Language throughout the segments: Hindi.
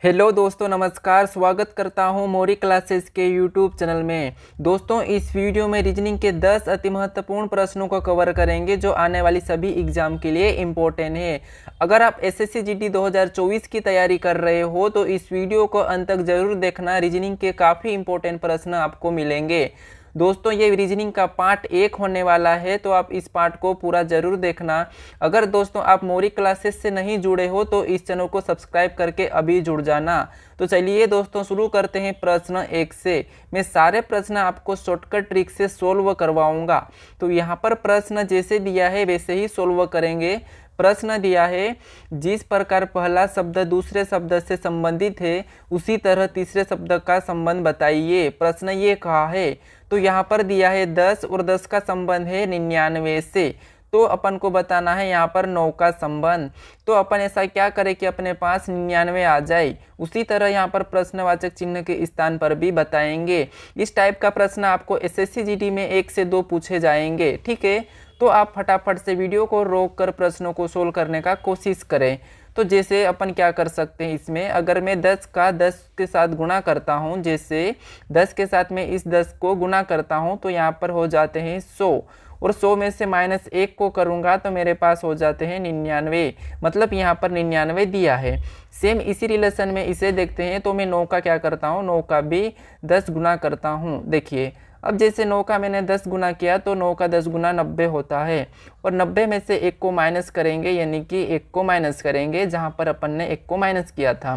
हेलो दोस्तों, नमस्कार। स्वागत करता हूं मोरी क्लासेस के यूट्यूब चैनल में। दोस्तों, इस वीडियो में रीजनिंग के 10 अति महत्वपूर्ण प्रश्नों को कवर करेंगे जो आने वाली सभी एग्जाम के लिए इम्पोर्टेंट है। अगर आप एसएससी जीडी 2024 की तैयारी कर रहे हो तो इस वीडियो को अंत तक जरूर देखना। रीजनिंग के काफ़ी इंपॉर्टेंट प्रश्न आपको मिलेंगे। दोस्तों, ये रीजनिंग का पार्ट 1 होने वाला है, तो आप इस पार्ट को पूरा जरूर देखना। अगर दोस्तों आप मोरी क्लासेस से नहीं जुड़े हो तो इस चैनल को सब्सक्राइब करके अभी जुड़ जाना। तो चलिए दोस्तों, शुरू करते हैं प्रश्न 1 से। मैं सारे प्रश्न आपको शॉर्टकट ट्रिक से सोल्व करवाऊंगा। तो यहाँ पर प्रश्न जैसे दिया है वैसे ही सोल्व करेंगे। प्रश्न दिया है, जिस प्रकार पहला शब्द दूसरे शब्द से संबंधित है उसी तरह तीसरे शब्द का संबंध बताइए। प्रश्न ये कहा है, तो यहाँ पर दिया है 10 और 10 का संबंध है 99 से। तो अपन को बताना है यहाँ पर 9 का संबंध। तो अपन ऐसा क्या करें कि अपने पास 99 आ जाए। उसी तरह यहाँ पर प्रश्नवाचक चिन्ह के स्थान पर भी बताएंगे। इस टाइप का प्रश्न आपको एसएससी जीडी में 1 से 2 पूछे जाएंगे। ठीक है, तो आप फटाफट से वीडियो को रोक कर प्रश्नों को सोल्व करने का कोशिश करें। तो जैसे अपन क्या कर सकते हैं, इसमें अगर मैं 10 का 10 के साथ गुणा करता हूं, जैसे 10 के साथ मैं इस 10 को गुणा करता हूं तो यहाँ पर हो जाते हैं 100, और 100 में से -1 को करूंगा तो मेरे पास हो जाते हैं 99। मतलब यहाँ पर 99 दिया है। सेम इसी रिलेशन में इसे देखते हैं, तो मैं 9 का क्या करता हूँ, 9 का भी 10 गुना करता हूँ। देखिए, अब जैसे 9 का मैंने 10 गुना किया तो 9 का 10 गुना 90 होता है, और 90 में से 1 को माइनस करेंगे, यानी कि 1 को माइनस करेंगे जहाँ पर अपन ने 1 को माइनस किया था।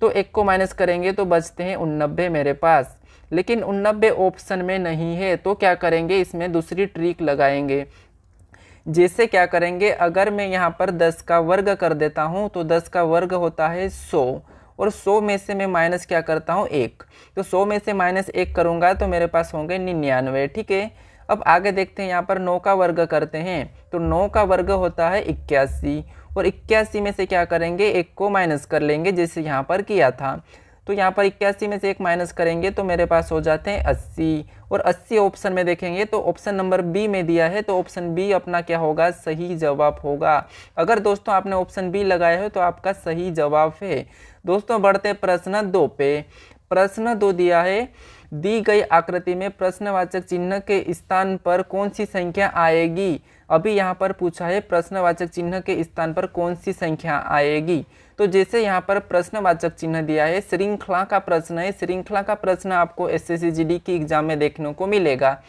तो 1 को माइनस करेंगे तो बचते हैं 89 मेरे पास। लेकिन 89 ऑप्शन में नहीं है, तो क्या करेंगे, इसमें दूसरी ट्रिक लगाएंगे। जैसे क्या करेंगे, अगर मैं यहाँ पर 10 का वर्ग कर देता हूँ तो 10 का वर्ग होता है 100, और 100 में से मैं माइनस क्या करता हूँ 1। तो 100 में से -1 करूँगा तो मेरे पास होंगे 99। ठीक है, अब आगे देखते हैं। यहाँ पर 9 का वर्ग करते हैं तो 9 का वर्ग होता है 81, और 81 में से क्या करेंगे, 1 को माइनस कर लेंगे जैसे यहाँ पर किया था। तो यहाँ पर 81 में से 1 माइनस करेंगे तो मेरे पास हो जाते हैं 80, और 80 ऑप्शन में देखेंगे तो ऑप्शन नंबर बी में दिया है, तो ऑप्शन बी अपना क्या होगा, सही जवाब होगा। अगर दोस्तों आपने ऑप्शन बी लगाया है तो आपका सही जवाब है। दोस्तों, बढ़ते प्रश्न 2 पे। प्रश्न 2 दिया है, दी गई आकृति में प्रश्नवाचक चिन्ह के स्थान पर कौन सी संख्या आएगी। अभी यहाँ पर पूछा है प्रश्नवाचक चिन्ह के स्थान पर कौन सी संख्या आएगी। तो जैसे यहाँ पर प्रश्नवाचक चिन्ह दिया है, श्रृंखला का प्रश्न है। श्रृंखला का प्रश्न आपको एसएससी जीडी की एग्जाम में देखने को मिलेगा।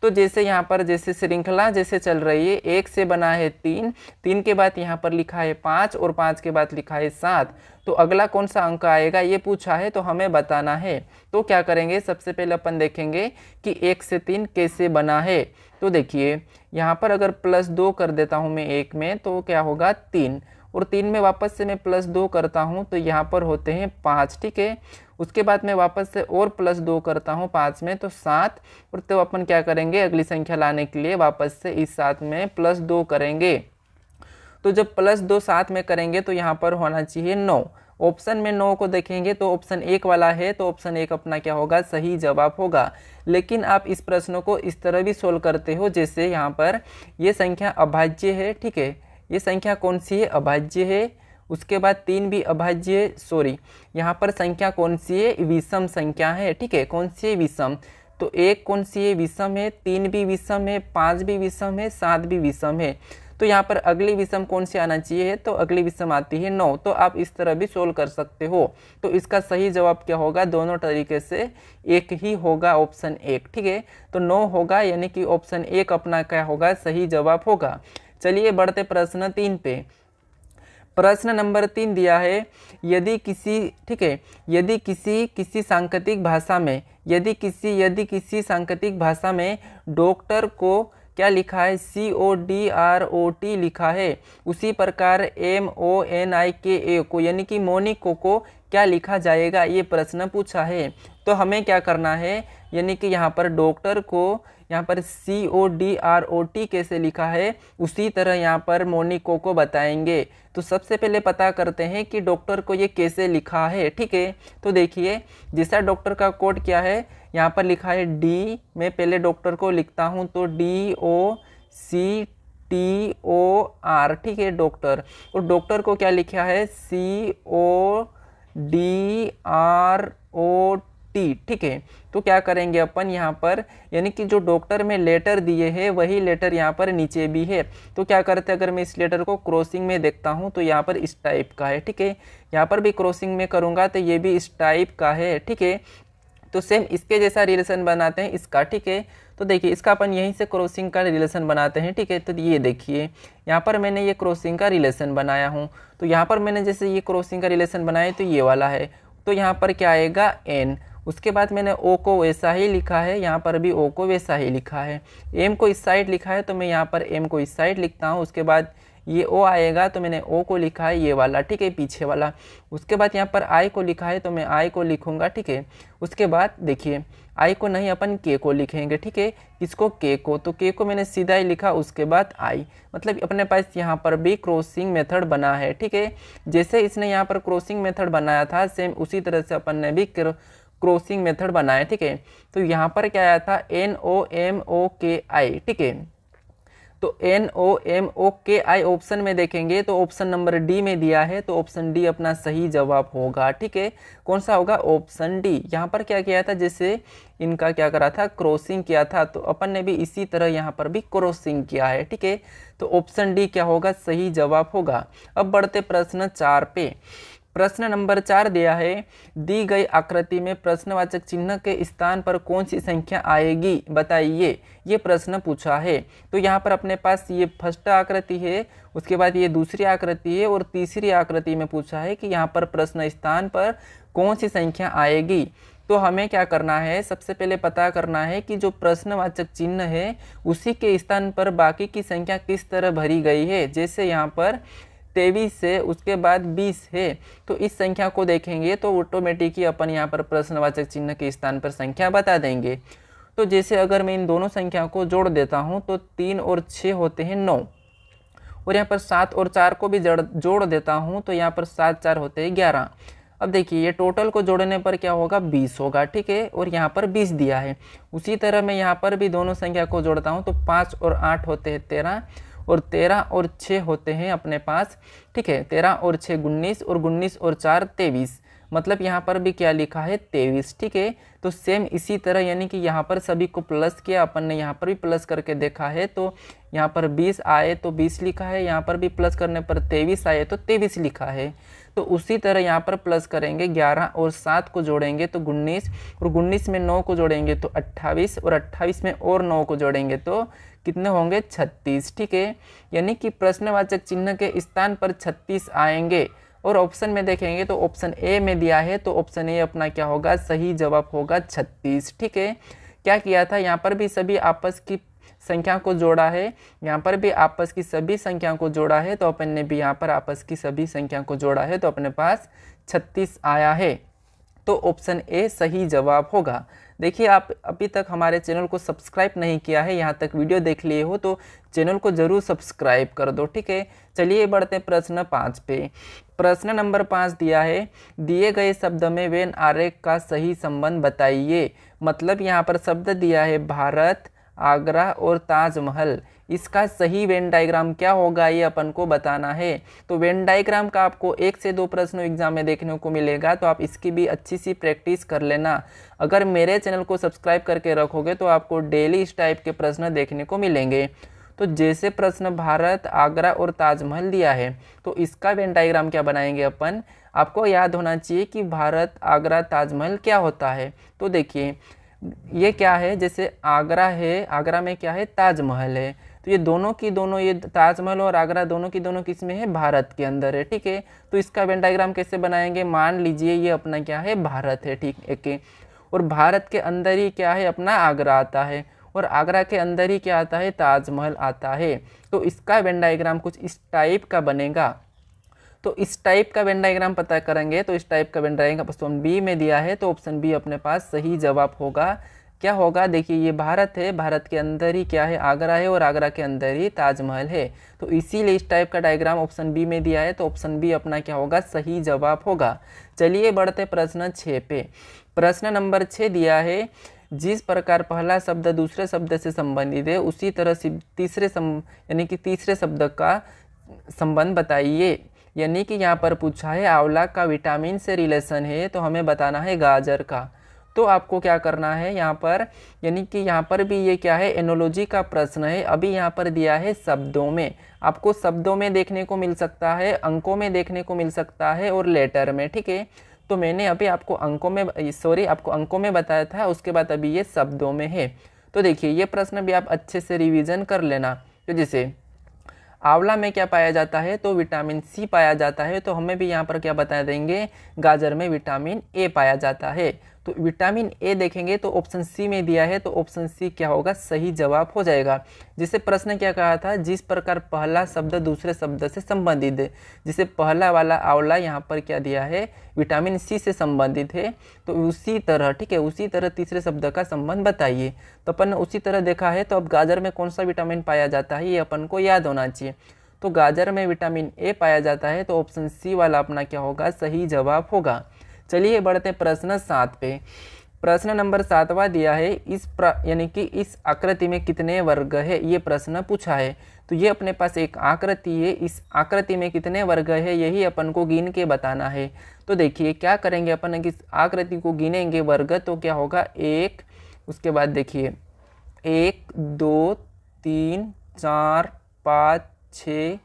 तो जैसे यहाँ पर जैसे श्रृंखला जैसे चल रही है, 1 से बना है 3, 3 के बाद यहाँ पर लिखा है 5, और 5 के बाद लिखा है 7। तो अगला कौन सा अंक आएगा ये पूछा है, तो हमें बताना है। तो क्या करेंगे, सबसे पहले अपन देखेंगे कि 1 से 3 कैसे बना है। तो देखिए, यहाँ पर अगर +2 कर देता हूँ मैं 1 में तो क्या होगा 3, और 3 में वापस से मैं +2 करता हूँ तो यहाँ पर होते हैं 5। ठीक है, उसके बाद मैं वापस से और +2 करता हूँ 5 में तो 7, और तो अपन क्या करेंगे, अगली संख्या लाने के लिए वापस से इस 7 में +2 करेंगे। तो जब +2 7 में करेंगे तो यहाँ पर होना चाहिए 9। ऑप्शन में 9 को देखेंगे तो ऑप्शन 1 वाला है, तो ऑप्शन 1 अपना क्या होगा, सही जवाब होगा। लेकिन आप इस प्रश्न को इस तरह भी सोल्व करते हो, जैसे यहाँ पर ये संख्या अभाज्य है। ठीक है, ये संख्या कौन सी है, अभाज्य है। उसके बाद 3 भी अभाज्य है, सॉरी यहाँ पर संख्या कौन सी है, विषम संख्या है। ठीक है, कौन सी है, विषम। तो 1 कौन सी है, विषम है। 3 भी विषम है, 5 भी विषम है, 7 भी विषम है। तो यहाँ पर अगली विषम कौन सी आना चाहिए, तो अगली विषम आती है 9। तो आप इस तरह भी सोल्व कर सकते हो। तो इसका सही जवाब क्या होगा, दोनों तरीके से एक ही होगा, ऑप्शन 1। ठीक है, तो 9 होगा, यानी कि ऑप्शन 1 अपना क्या होगा, सही जवाब होगा। चलिए बढ़ते प्रश्न 3 पे। प्रश्न नंबर 3 दिया है, यदि किसी, ठीक है, यदि किसी सांकेतिक भाषा में यदि किसी सांकेतिक भाषा में डॉक्टर को क्या लिखा है, CODROT लिखा है, उसी प्रकार MONIKA को यानी कि मोनिको को क्या लिखा जाएगा, ये प्रश्न पूछा है। तो हमें क्या करना है, यानी कि यहाँ पर डॉक्टर को यहाँ पर CODROT कैसे लिखा है उसी तरह यहाँ पर मोनिको को बताएंगे। तो सबसे पहले पता करते हैं कि डॉक्टर को ये कैसे लिखा है। ठीक है, तो देखिए, जैसा डॉक्टर का कोड क्या है, यहाँ पर लिखा है D। मैं पहले डॉक्टर को लिखता हूँ तो DOCTOR। ठीक है, डॉक्टर, और डॉक्टर को क्या लिखा है, CODROT। DROT, ठीक है। तो क्या करेंगे अपन यहाँ पर, यानी कि जो डॉक्टर में लेटर दिए है वही लेटर यहाँ पर नीचे भी है। तो क्या करते हैं, अगर मैं इस लेटर को क्रॉसिंग में देखता हूँ तो यहाँ पर इस टाइप का है, ठीक है। यहाँ पर भी क्रॉसिंग में करूँगा तो ये भी इस टाइप का है, ठीक है। तो सेम इसके जैसा रिलेशन बनाते हैं इसका, ठीक है। तो देखिए इसका अपन यहीं से क्रॉसिंग का रिलेशन बनाते हैं, ठीक है। तो ये देखिए यहाँ पर मैंने ये क्रॉसिंग का रिलेशन बनाया हूँ। तो यहाँ पर मैंने जैसे ये क्रॉसिंग का रिलेशन बनाया तो ये वाला है, तो यहाँ पर क्या आएगा N। उसके बाद मैंने O को वैसा ही लिखा है, यहाँ पर भी O को वैसा ही लिखा है। M को इस साइड लिखा है तो मैं यहाँ पर M को इस साइड लिखता हूँ। उसके बाद ये O आएगा तो मैंने O को लिखा है ये वाला, ठीक है, पीछे वाला। उसके बाद यहाँ पर I को लिखा है तो मैं I को लिखूंगा, ठीक है। उसके बाद देखिए I को नहीं अपन K को लिखेंगे, ठीक है। किसको? K को। तो K को मैंने सीधा ही लिखा, उसके बाद I। मतलब अपने पास यहाँ पर भी क्रॉसिंग मेथड बना है, ठीक है। जैसे इसने यहाँ पर क्रॉसिंग मेथड बनाया था सेम उसी तरह से अपन ने भी क्रॉसिंग मेथड बनाया, ठीक है। तो यहाँ पर क्या आया था NOMOKI, ठीक है। तो NOMOKI ऑप्शन में देखेंगे तो ऑप्शन नंबर डी में दिया है, तो ऑप्शन डी अपना सही जवाब होगा, ठीक है। कौन सा होगा? Option D. यहाँ पर क्या किया था, जैसे इनका क्या करा था, क्रॉसिंग किया था, तो अपन ने भी इसी तरह यहाँ पर भी क्रॉसिंग किया है, ठीक है। तो ऑप्शन डी क्या होगा? सही जवाब होगा। अब बढ़ते प्रश्न 4 पे। प्रश्न नंबर 4 दिया है, दी गई आकृति में प्रश्नवाचक चिन्ह के स्थान पर कौन सी संख्या आएगी, बताइए। ये प्रश्न पूछा है। तो यहाँ पर अपने पास ये फर्स्ट आकृति है, उसके बाद ये दूसरी आकृति है और तीसरी आकृति में पूछा है कि यहाँ पर प्रश्न स्थान पर कौन सी संख्या आएगी। तो हमें क्या करना है, सबसे पहले पता करना है कि जो प्रश्नवाचक चिन्ह है उसी के स्थान पर बाकी की संख्या किस तरह भरी गई है। जैसे यहाँ पर 23 है, उसके बाद 20 है, तो इस संख्या को देखेंगे तो ऑटोमेटिक ही अपन यहाँ पर प्रश्नवाचक चिन्ह के स्थान पर संख्या बता देंगे। तो जैसे अगर मैं इन दोनों संख्या को जोड़ देता हूँ तो 3 और 6 होते हैं 9, और यहाँ पर 7 और 4 को भी जोड़ देता हूँ तो यहाँ पर 7 4 होते हैं 11। अब देखिए ये टोटल को जोड़ने पर क्या होगा, 20 होगा, ठीक है। और यहाँ पर 20 दिया है। उसी तरह मैं यहाँ पर भी दोनों संख्या को जोड़ता हूँ तो 5 और 8 होते हैं 13, और 13 और 6 होते हैं अपने पास, ठीक है। 13 और 6 19, और 19 और 4 23। मतलब यहाँ पर भी क्या लिखा है, 23, ठीक है। तो सेम इसी तरह यानी कि यहाँ पर सभी को प्लस किया अपन ने, यहाँ पर भी प्लस करके देखा है तो यहाँ पर 20 आए तो 20 लिखा है, यहाँ पर भी प्लस करने पर 23 आए तो 23 लिखा है। तो उसी तरह यहाँ पर प्लस करेंगे, 11 और 7 को जोड़ेंगे तो 19, और 19 में 9 को जोड़ेंगे तो 28, और 28 में और 9 को जोड़ेंगे तो कितने होंगे, 36, ठीक है। यानी कि प्रश्नवाचक चिन्ह के स्थान पर 36 आएंगे। और ऑप्शन में देखेंगे तो ऑप्शन ए में दिया है, तो ऑप्शन ए अपना क्या होगा, सही जवाब होगा 36, ठीक है। क्या किया था, यहाँ पर भी सभी आपस की संख्या को जोड़ा है, यहाँ पर भी आपस की सभी संख्या को जोड़ा है, तो अपन ने भी यहाँ पर आपस की सभी संख्या को जोड़ा है, तो अपने पास 36 आया है। तो ऑप्शन ए सही जवाब होगा। देखिए आप अभी तक हमारे चैनल को सब्सक्राइब नहीं किया है, यहाँ तक वीडियो देख लिए हो तो चैनल को जरूर सब्सक्राइब कर दो, ठीक है। चलिए बढ़ते हैं प्रश्न 5 पे। प्रश्न नंबर 5 दिया है, दिए गए शब्द में वेन आरेख का सही संबंध बताइए। मतलब यहाँ पर शब्द दिया है भारत, आगरा और ताजमहल। इसका सही वेन डायग्राम क्या होगा ये अपन को बताना है। तो वेन डायग्राम का आपको 1 से 2 प्रश्न एग्जाम में देखने को मिलेगा, तो आप इसकी भी अच्छी सी प्रैक्टिस कर लेना। अगर मेरे चैनल को सब्सक्राइब करके रखोगे तो आपको डेली इस टाइप के प्रश्न देखने को मिलेंगे। तो जैसे प्रश्न भारत, आगरा और ताजमहल दिया है तो इसका वेन डायग्राम क्या बनाएंगे अपन। आपको याद होना चाहिए कि भारत, आगरा, ताजमहल क्या होता है। तो देखिए ये क्या है, जैसे आगरा है, आगरा में क्या है, ताजमहल है, तो ये दोनों की दोनों, ये ताजमहल और आगरा दोनों की दोनों किस में है, भारत के अंदर है, ठीक है। तो इसका वेन डायग्राम कैसे बनाएंगे, मान लीजिए ये अपना क्या है, भारत है, ठीक है। और भारत के अंदर ही क्या है, अपना आगरा आता है, और आगरा के अंदर ही क्या आता है, ताजमहल आता है। तो इसका वेन डायग्राम कुछ इस टाइप का बनेगा। तो इस टाइप का वेन डायग्राम पता करेंगे, तो इस टाइप का वेन डायग्राम ऑप्शन बी में दिया है, तो ऑप्शन बी अपने पास सही जवाब होगा। क्या होगा, देखिए ये भारत है, भारत के अंदर ही क्या है, आगरा है, और आगरा के अंदर ही ताजमहल है। तो इसीलिए इस टाइप का डायग्राम ऑप्शन बी में दिया है, तो ऑप्शन बी अपना क्या होगा, सही जवाब होगा। चलिए बढ़ते प्रश्न 6 पे। प्रश्न नंबर 6 दिया है, जिस प्रकार पहला शब्द दूसरे शब्द से संबंधित है उसी तरह से तीसरे यानी कि तीसरे शब्द का संबंध बताइए। यानी कि यहाँ पर पूछा है आंवला का विटामिन से रिलेशन है, तो हमें बताना है गाजर का। तो आपको क्या करना है यहाँ पर, यानी कि यहाँ पर भी ये क्या है, एनोलॉजी का प्रश्न है। अभी यहाँ पर दिया है शब्दों में, आपको शब्दों में देखने को मिल सकता है, अंकों में देखने को मिल सकता है और लेटर में, ठीक है। तो मैंने अभी आपको अंकों में बताया था, उसके बाद अभी ये शब्दों में है। तो देखिए ये प्रश्न भी आप अच्छे से रिवीजन कर लेना। तो जैसे आंवला में क्या पाया जाता है, तो विटामिन सी पाया जाता है, तो हमें भी यहाँ पर क्या बता देंगे, गाजर में विटामिन ए पाया जाता है। तो विटामिन ए देखेंगे तो ऑप्शन सी में दिया है, तो ऑप्शन सी क्या होगा, सही जवाब हो जाएगा। जिसे प्रश्न क्या कहा था, जिस प्रकार पहला शब्द दूसरे शब्द से संबंधित है, जिसे पहला वाला आंवला यहाँ पर क्या दिया है, विटामिन सी से संबंधित है, तो उसी तरह, ठीक है, उसी तरह तीसरे शब्द का संबंध बताइए। तो अपन ने उसी तरह देखा है। तो अब गाजर में कौन सा विटामिन पाया जाता है, ये अपन को याद होना चाहिए। तो गाजर में विटामिन ए पाया जाता है, तो ऑप्शन सी वाला अपना क्या होगा, सही जवाब होगा। चलिए बढ़ते हैं प्रश्न 7 पे। प्रश्न नंबर 7वां दिया है, यानी कि इस आकृति में कितने वर्ग है, ये प्रश्न पूछा है। तो ये अपने पास एक आकृति है, इस आकृति में कितने वर्ग है, यही अपन को गिन के बताना है। तो देखिए क्या करेंगे अपन, इस आकृति को गिनेंगे वर्ग, तो क्या होगा 1, उसके बाद देखिए 1 2 3 4 5 6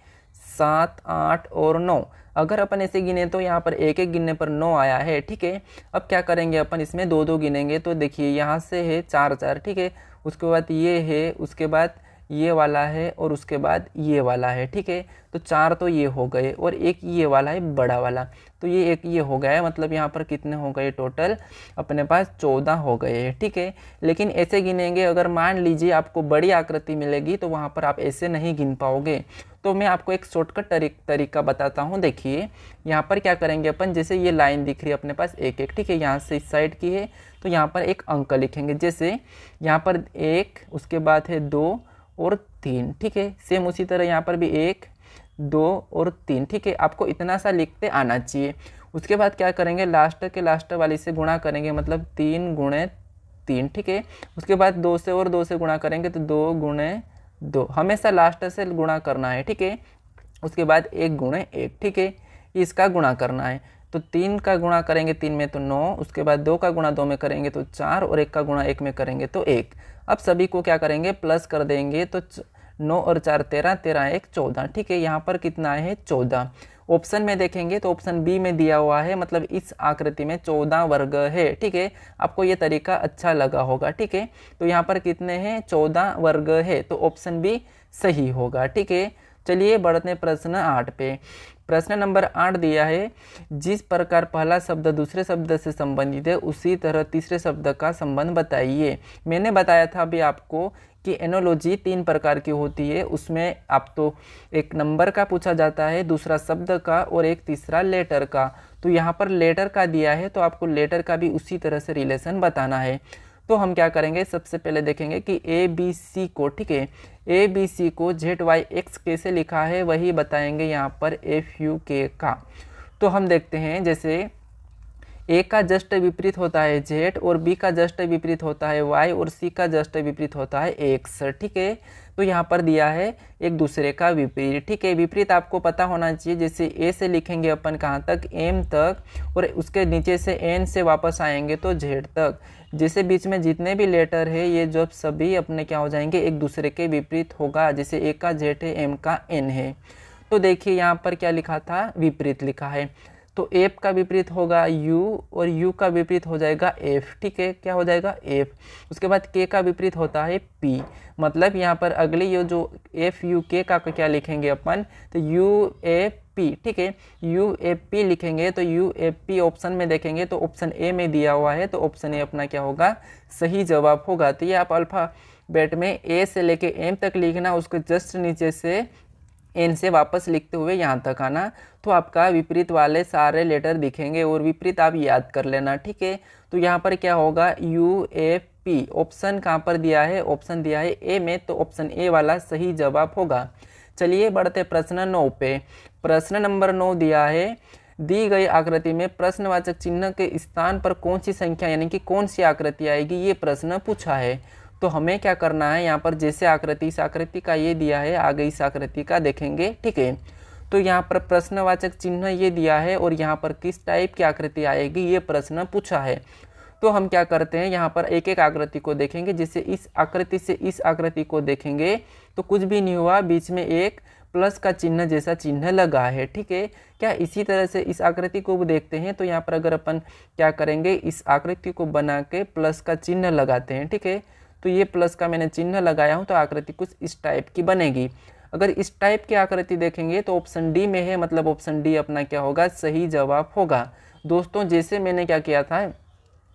7 8 और 9। अगर अपन ऐसे गिने तो यहाँ पर एक एक गिनने पर 9 आया है, ठीक है। अब क्या करेंगे अपन, इसमें 2 2 गिनेंगे। तो देखिए यहाँ से है 4 4, ठीक है, उसके बाद ये है, उसके बाद ये वाला है और उसके बाद ये वाला है, ठीक है। तो 4 तो ये हो गए और एक ये वाला है बड़ा वाला, तो ये एक ये हो गया है। मतलब यहाँ पर कितने हो गए, टोटल अपने पास 14 हो गए हैं, ठीक है। लेकिन ऐसे गिनेंगे, अगर मान लीजिए आपको बड़ी आकृति मिलेगी तो वहाँ पर आप ऐसे नहीं गिन पाओगे। तो मैं आपको एक शॉर्टकट तरीका बताता हूँ। देखिए यहाँ पर क्या करेंगे अपन, जैसे ये लाइन दिख रही है अपने पास एक एक, ठीक है, यहाँ से इस साइड की है, तो यहाँ पर एक अंक लिखेंगे। जैसे यहाँ पर 1, उसके बाद है 2 और 3, ठीक है। सेम उसी तरह यहाँ पर भी 1 2 और 3, ठीक है। आपको इतना सा लिखते आना चाहिए। उसके बाद क्या करेंगे, लास्ट वाली से गुणा करेंगे, मतलब 3 गुणे 3, ठीक है। उसके बाद 2 से और 2 से गुणा करेंगे, तो 2 गुणे 2, हमेशा लास्ट से गुणा करना है, ठीक है। उसके बाद 1 गुणे 1, ठीक है, इसका गुणा करना है। तो 3 का गुणा करेंगे 3 में तो 9, उसके बाद 2 का गुणा 2 में करेंगे तो 4 और 1 का गुणा 1 में करेंगे तो 1। अब सभी को क्या करेंगे, प्लस कर देंगे, तो 9 और 4 13, 13 1 14, ठीक है। यहाँ पर कितना है, 14। ऑप्शन में देखेंगे तो ऑप्शन बी में दिया हुआ है, मतलब इस आकृति में 14 वर्ग है, ठीक है। आपको ये तरीका अच्छा लगा होगा, ठीक है। तो यहाँ पर कितने हैं, 14 वर्ग है, तो ऑप्शन बी सही होगा, ठीक है। चलिए बढ़ते हैं प्रश्न 8 पे। प्रश्न नंबर 8 दिया है, जिस प्रकार पहला शब्द दूसरे शब्द से संबंधित है, उसी तरह तीसरे शब्द का संबंध बताइए। मैंने बताया था अभी आपको कि एनोलॉजी 3 प्रकार की होती है। उसमें आप तो एक नंबर का पूछा जाता है, दूसरा शब्द का और एक तीसरा लेटर का। तो यहाँ पर लेटर का दिया है, तो आपको लेटर का भी उसी तरह से रिलेशन बताना है। तो हम क्या करेंगे, सबसे पहले देखेंगे कि ABC को, ठीक है, ABC को ZYX कैसे लिखा है वही बताएंगे यहाँ पर FUK का। तो हम देखते हैं, जैसे A का जस्ट विपरीत होता है Z और B का जस्ट विपरीत होता है Y और C का जस्ट विपरीत होता है X, ठीक है। तो यहाँ पर दिया है एक दूसरे का विपरीत, ठीक है। विपरीत आपको पता होना चाहिए, जैसे A से लिखेंगे अपन कहाँ तक, M तक, और उसके नीचे से N से वापस आएंगे तो Z तक। जैसे बीच में जितने भी लेटर है ये जो सभी अपने क्या हो जाएंगे, एक दूसरे के विपरीत होगा। जैसे A का Z है, M का N है। तो देखिए यहाँ पर क्या लिखा था, विपरीत लिखा है। तो F का विपरीत होगा U और U का विपरीत हो जाएगा F, ठीक है, क्या हो जाएगा F। उसके बाद K का विपरीत होता है P, मतलब यहाँ पर अगली ये जो FUK का क्या लिखेंगे अपन, तो UAP, ठीक है, UAP लिखेंगे। तो UAP ऑप्शन में देखेंगे तो ऑप्शन ए में दिया हुआ है, तो ऑप्शन ए अपना क्या होगा, सही जवाब होगा। तो ये आप अल्फ़ाबेट में A से लेके M तक लिखना, उसके जस्ट नीचे से N से वापस लिखते हुए यहाँ तक आना, तो आपका विपरीत वाले सारे लेटर दिखेंगे और विपरीत आप याद कर लेना, ठीक है। तो यहाँ पर क्या होगा, UAP। ऑप्शन कहाँ पर दिया है, ऑप्शन दिया है A में, तो ऑप्शन ए वाला सही जवाब होगा। चलिए बढ़ते प्रश्न 9 पे। प्रश्न नंबर 9 दिया है, दी गई आकृति में प्रश्नवाचक चिन्ह के स्थान पर कौन सी संख्या यानी कि कौन सी आकृति आएगी, ये प्रश्न पूछा है। तो हमें क्या करना है, यहाँ पर जैसे आकृति, इस आकृति का ये दिया है, आगे इस आकृति का देखेंगे, ठीक है। तो यहाँ पर प्रश्नवाचक चिन्ह ये दिया है और यहाँ पर किस टाइप की आकृति आएगी ये प्रश्न पूछा है। तो हम क्या करते हैं, यहाँ पर एक एक आकृति को देखेंगे। जिससे इस आकृति से इस आकृति को देखेंगे तो कुछ भी नहीं हुआ, बीच में एक प्लस का चिन्ह जैसा चिन्ह लगा है, ठीक है क्या। इसी तरह से इस आकृति को भी देखते हैं तो यहाँ पर अगर अपन क्या करेंगे, इस आकृति को बना के प्लस का चिन्ह लगाते हैं, ठीक है। तो ये प्लस का मैंने चिन्ह लगाया हूँ तो आकृति कुछ इस टाइप की बनेगी। अगर इस टाइप की आकृति देखेंगे तो ऑप्शन डी में है, मतलब ऑप्शन डी अपना क्या होगा, सही जवाब होगा। दोस्तों जैसे मैंने क्या किया था,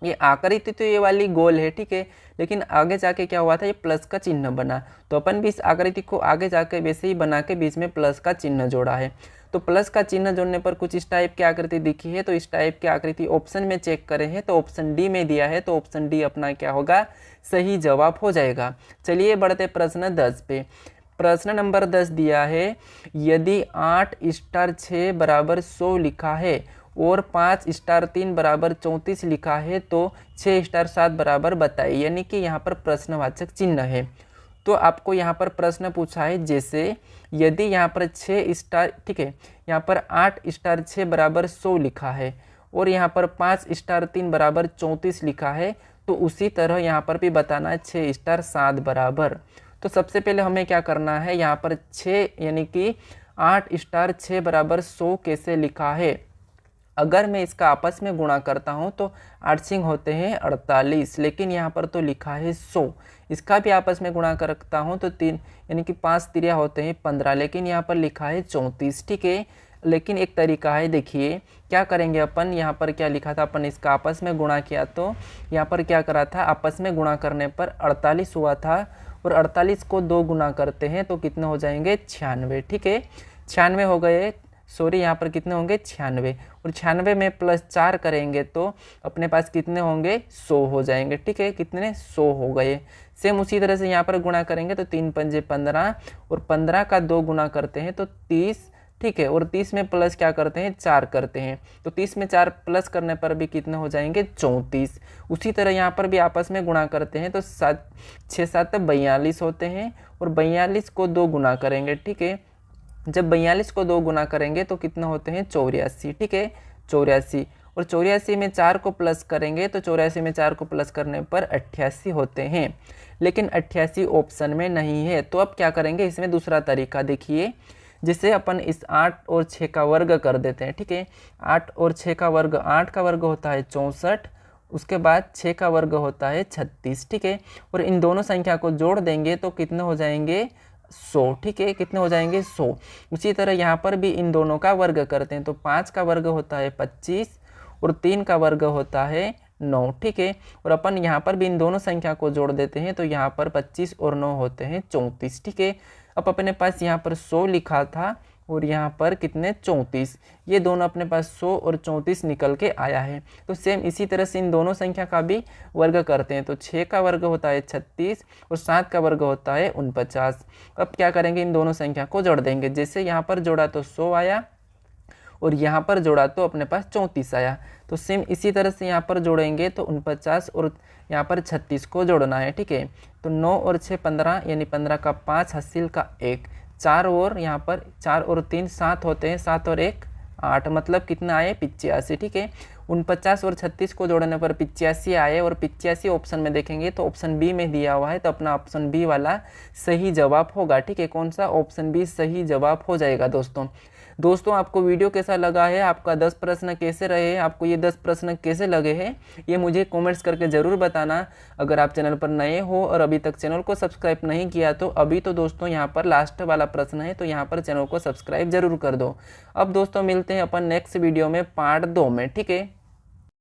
ये आकृति तो ये वाली गोल है, ठीक है, लेकिन आगे जाके क्या हुआ था, ये प्लस का चिन्ह बना। तो अपन भी इस आकृति को आगे जाके वैसे ही बना के बीच में प्लस का चिन्ह जोड़ा है। तो प्लस का चिन्ह जोड़ने पर कुछ इस टाइप की आकृति दिखी है। तो इस टाइप की आकृति ऑप्शन में चेक करें हैं तो ऑप्शन डी में दिया है, तो ऑप्शन डी अपना क्या होगा, सही जवाब हो जाएगा। चलिए बढ़ते प्रश्न 10 पे। प्रश्न नंबर 10 दिया है, यदि 8 स्टार 6 बराबर 100 लिखा है और 5 स्टार 3 बराबर 34 लिखा है तो 6 स्टार 7 बराबर बताइए। यानी कि यहाँ पर प्रश्नवाचक चिन्ह है। तो आपको यहाँ पर प्रश्न पूछा है, जैसे यदि यहाँ पर 6 स्टार, ठीक है, यहाँ पर 8 स्टार 6 बराबर 100 लिखा है और यहाँ पर 5 स्टार 3 बराबर 34 लिखा है, तो उसी तरह यहाँ पर भी बताना है 6 स्टार 7 बराबर। तो सबसे पहले हमें क्या करना है, यहाँ पर 6 यानी कि 8 स्टार 6 बराबर 100 कैसे लिखा है। अगर मैं इसका आपस में गुणा करता हूँ तो 8 सिंह होते हैं 48, लेकिन यहाँ पर तो लिखा है 100। इसका भी आपस में गुणा करता हूँ तो 3 यानी कि 5 तिरिया होते हैं 15, लेकिन यहाँ पर लिखा है 34, ठीक है। लेकिन एक तरीका है, देखिए क्या करेंगे अपन, यहाँ पर क्या लिखा था, अपन इसका आपस में गुणा किया तो यहाँ पर क्या करा था, आपस में गुणा करने पर 48 हुआ था और 48 को 2 गुना करते हैं तो कितने हो जाएंगे, 96, ठीक है। 96 हो गए, सॉरी यहाँ पर कितने होंगे, 96, और 96 में प्लस 4 करेंगे तो अपने पास कितने होंगे, 100 हो जाएंगे, ठीक है। कितने, 100 हो गए। सेम उसी तरह से यहाँ पर गुणा करेंगे तो 3 पंजे 15 और 15 का 2 गुना करते हैं तो 30, ठीक है। और 30 में प्लस क्या करते हैं, 4 करते हैं तो 30 में 4 प्लस करने पर भी कितने हो जाएंगे, 34। उसी तरह यहाँ पर भी आपस में गुणा करते हैं तो 6 7 42 होते हैं और 42 को 2 गुना करेंगे, ठीक है। जब 42 को 2 गुना करेंगे तो कितने होते हैं, 84, ठीक है, 84। और 84 में 4 को प्लस करेंगे तो 84 में 4 को प्लस करने पर 88 होते हैं, लेकिन 88 ऑप्शन में नहीं है। तो अब क्या करेंगे, इसमें दूसरा तरीका देखिए, जिससे अपन इस 8 और 6 का वर्ग कर देते हैं, ठीक है। 8 और 6 का वर्ग, 8 का वर्ग होता है 64, उसके बाद 6 का वर्ग होता है 36, ठीक है। और इन दोनों संख्या को जोड़ देंगे तो कितने हो जाएंगे, 100, ठीक है। कितने हो जाएंगे, 100। उसी तरह यहाँ पर भी इन दोनों का वर्ग करते हैं तो 5 का वर्ग होता है 25 और 3 का वर्ग होता है 9, ठीक है। और अपन यहाँ पर भी इन दोनों संख्या को जोड़ देते हैं तो यहाँ पर 25 और 9 होते हैं 34, ठीक है। अब अपने पास यहाँ पर 100 लिखा था और यहाँ पर कितने, 34, ये दोनों अपने पास 100 और 34 निकल के आया है। तो सेम इसी तरह से इन दोनों संख्या का भी वर्ग करते हैं तो 6 का वर्ग होता है 36 और 7 का वर्ग होता है 49। अब क्या करेंगे, इन दोनों संख्या को जोड़ देंगे। जैसे यहाँ पर जोड़ा तो 100 आया और यहाँ पर जोड़ा तो अपने पास 34 आया। तो सेम इसी तरह से यहाँ पर जोड़ेंगे तो 49 और यहाँ पर 36 को जोड़ना है, ठीक है। तो 9 और 6 15, यानी 15 का 5, हासिल का 1, 4 और यहाँ पर 4 और 3 7 होते हैं, 7 और 1 8, मतलब कितना आए, 85, ठीक है। 49 और 36 को जोड़ने पर 85 आए और 85 ऑप्शन में देखेंगे तो ऑप्शन बी में दिया हुआ है, तो अपना ऑप्शन बी वाला सही जवाब होगा, ठीक है। कौन सा, ऑप्शन बी सही जवाब हो जाएगा। दोस्तों आपको वीडियो कैसा लगा है, आपका 10 प्रश्न कैसे रहे, आपको ये 10 प्रश्न कैसे लगे हैं, ये मुझे कमेंट्स करके ज़रूर बताना। अगर आप चैनल पर नए हो और अभी तक चैनल को सब्सक्राइब नहीं किया तो अभी तो दोस्तों यहाँ पर लास्ट वाला प्रश्न है, तो यहाँ पर चैनल को सब्सक्राइब जरूर कर दो। अब दोस्तों मिलते हैं अपन नेक्स्ट वीडियो में पार्ट 2 में, ठीक है।